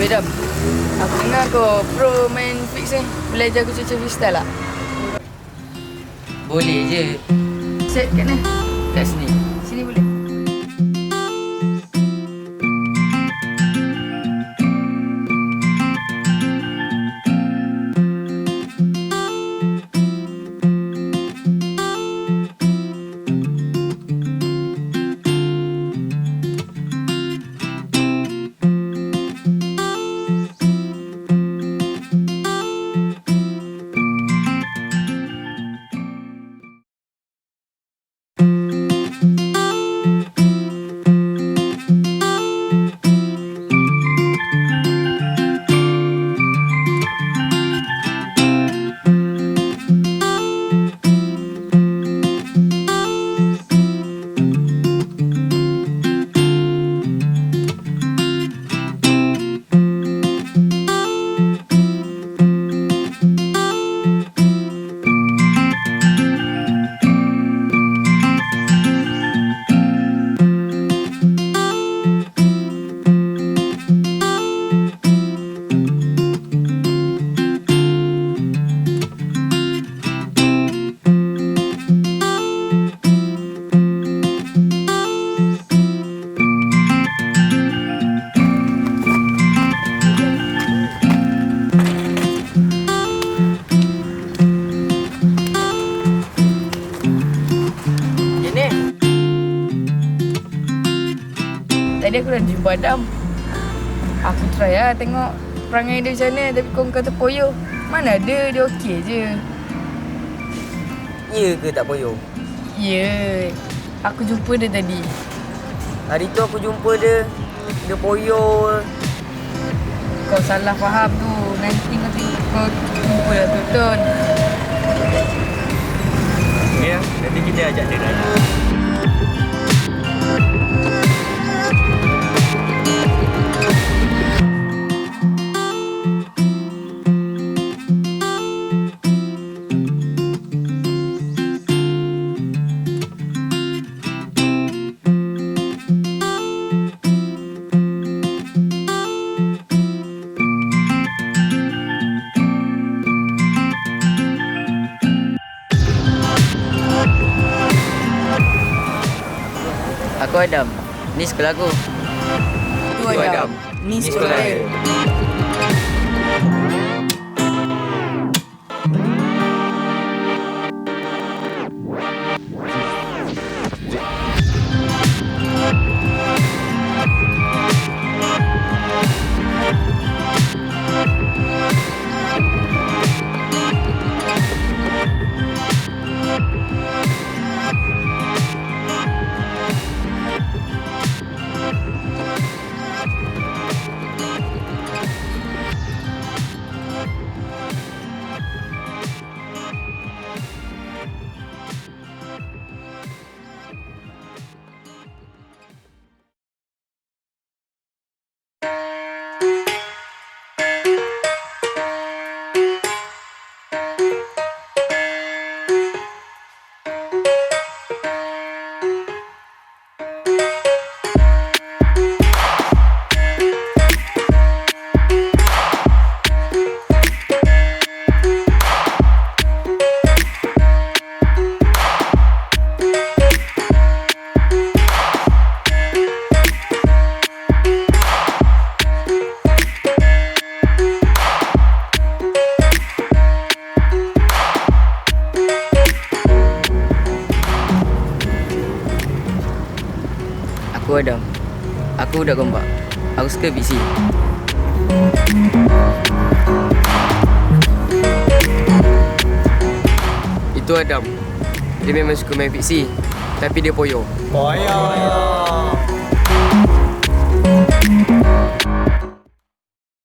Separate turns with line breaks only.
Bedam, aku dengar kau pro main fix ni. Boleh ajar aku cuci freestyle tak?
Boleh je.
Set kat mana?
Kat sini.
Sini boleh. Tadi aku dah jumpa Adam. Aku try lah tengok perangai dia macam mana. Tapi kau kata poyo. Mana ada, dia okey je.
Ya ke tak poyo?
Ya, aku jumpa dia tadi.
Hari tu aku jumpa dia. Dia poyo.
Kau salah faham tu. Nanti kau jumpa dah tu Ton.
Ya, nanti kita ajak dia lagi.
Aku Adam. Ni sekolah aku.
Tu Adam. Ni sekolah dia.
Aku Adam. Aku budak gombak. Aku suka FIXIE. Itu Adam. Dia memang suka main FIXIE. Tapi dia poyo.
Poyo.